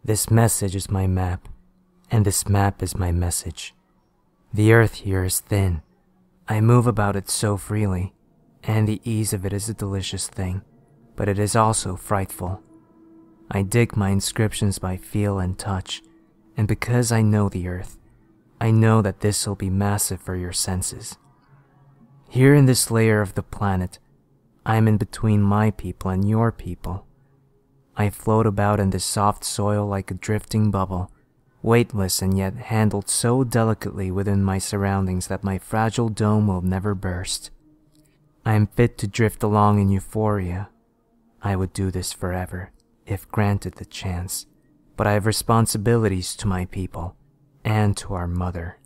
This message is my map, and this map is my message. The earth here is thin. I move about it so freely, and the ease of it is a delicious thing, but it is also frightful. I dig my inscriptions by feel and touch, and because I know the earth, I know that this will be massive for your senses. Here in this layer of the planet, I am in between my people and your people. I float about in this soft soil like a drifting bubble, weightless and yet handled so delicately within my surroundings that my fragile dome will never burst. I am fit to drift along in euphoria. I would do this forever, if granted the chance, but I have responsibilities to my people and to our mother.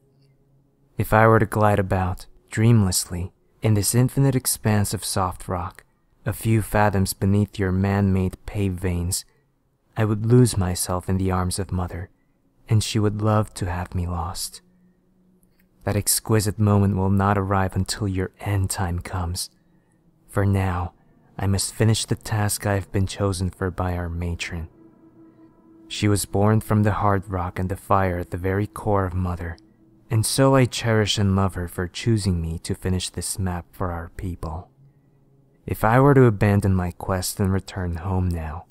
If I were to glide about, dreamlessly, in this infinite expanse of soft rock, a few fathoms beneath your man-made pave veins, I would lose myself in the arms of Mother, and she would love to have me lost. That exquisite moment will not arrive until your end time comes. For now, I must finish the task I have been chosen for by our matron. She was born from the hard rock and the fire at the very core of Mother, and so I cherish and love her for choosing me to finish this map for our people. If I were to abandon my quest and return home now,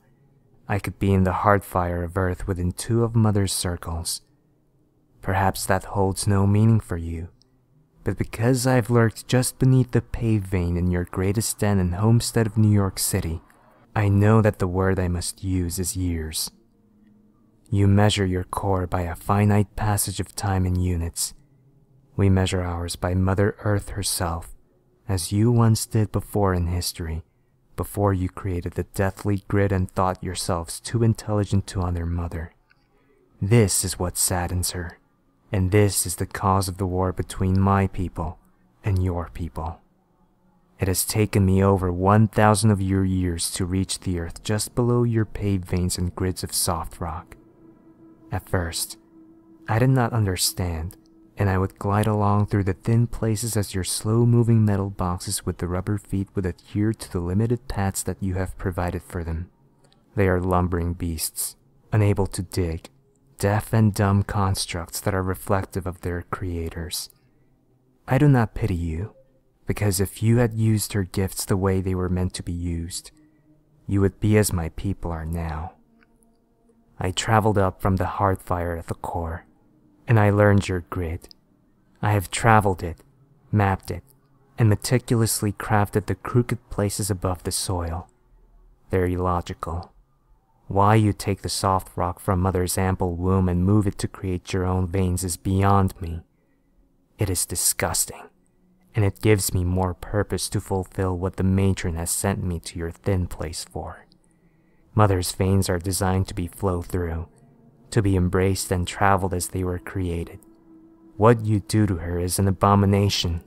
I could be in the hard fire of Earth within 2 of Mother's circles. Perhaps that holds no meaning for you, but because I've lurked just beneath the pave vein in your greatest den and homestead of New York City, I know that the word I must use is years. You measure your core by a finite passage of time in units. We measure ours by Mother Earth herself, as you once did before in history, before you created the deathly grid and thought yourselves too intelligent to honor Mother. This is what saddens her, and this is the cause of the war between my people and your people. It has taken me over 1,000 of your years to reach the earth just below your pave veins and grids of soft rock. At first, I did not understand, and I would glide along through the thin places as your slow-moving metal boxes with the rubber feet would adhere to the limited paths that you have provided for them. They are lumbering beasts, unable to dig, deaf and dumb constructs that are reflective of their creators. I do not pity you, because if you had used her gifts the way they were meant to be used, you would be as my people are now. I traveled up from the hard fire at the core, and I learned your grid. I have traveled it, mapped it, and meticulously crafted the crooked places above the soil. They're illogical. Why you take the soft rock from Mother's ample womb and move it to create your own veins is beyond me. It is disgusting, and it gives me more purpose to fulfill what the matron has sent me to your thin place for. Mother's veins are designed to be flow through, to be embraced and traveled as they were created. What you do to her is an abomination.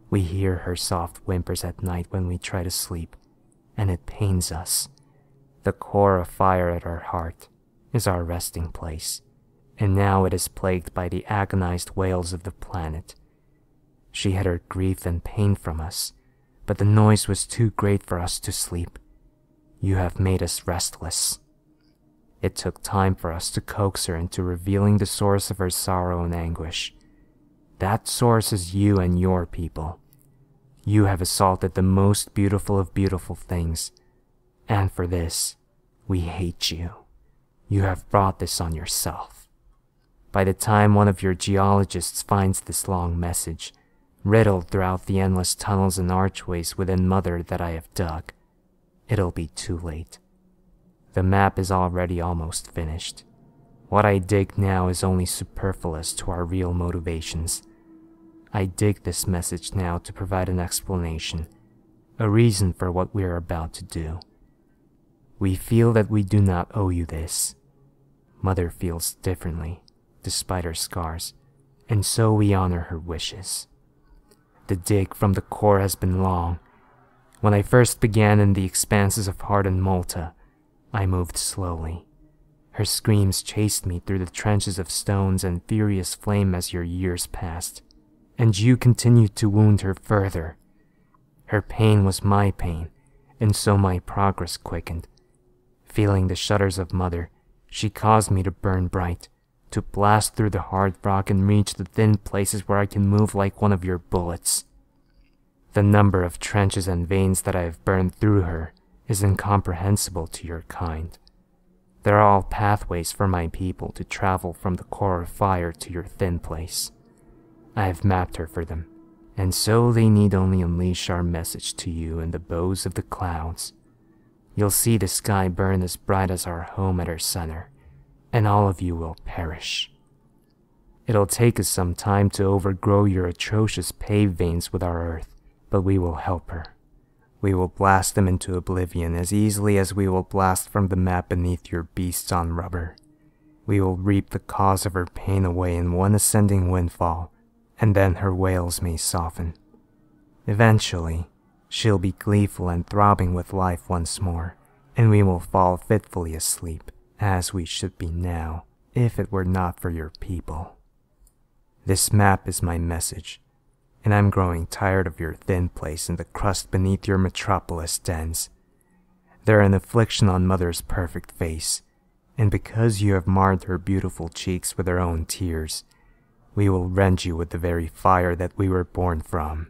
We hear her soft whimpers at night when we try to sleep, and it pains us. The core of fire at our heart is our resting place, and now it is plagued by the agonized wails of the planet. She had her grief and pain from us, but the noise was too great for us to sleep. You have made us restless. It took time for us to coax her into revealing the source of her sorrow and anguish. That source is you and your people. You have assaulted the most beautiful of beautiful things, and for this, we hate you. You have brought this on yourself. By the time one of your geologists finds this long message, riddled throughout the endless tunnels and archways within Mother that I have dug, it'll be too late. The map is already almost finished. What I dig now is only superfluous to our real motivations. I dig this message now to provide an explanation, a reason for what we are about to do. We feel that we do not owe you this. Mother feels differently, despite her scars, and so we honor her wishes. The dig from the core has been long. When I first began in the expanses of hardened Malta, I moved slowly. Her screams chased me through the trenches of stones and furious flame as your years passed, and you continued to wound her further. Her pain was my pain, and so my progress quickened. Feeling the shudders of Mother, She caused me to burn bright, to blast through the hard rock and reach the thin places where I can move like one of your bullets. The number of trenches and veins that I have burned through her is incomprehensible to your kind. They're all pathways for my people to travel from the core of fire to your thin place. I have mapped her for them, and so they need only unleash our message to you in the bows of the clouds. You'll see the sky burn as bright as our home at her center, and all of you will perish. It'll take us some time to overgrow your atrocious pave veins with our earth, but we will help her. We will blast them into oblivion as easily as we will blast from the map beneath your beasts on rubber. We will reap the cause of her pain away in one ascending windfall, and then her wails may soften. Eventually, she'll be gleeful and throbbing with life once more, and we will fall fitfully asleep, as we should be now, if it were not for your people. This map is my message, and I'm growing tired of your thin place in the crust beneath your metropolis dens. They're an affliction on Mother's perfect face, and because you have marred her beautiful cheeks with her own tears, we will rend you with the very fire that we were born from.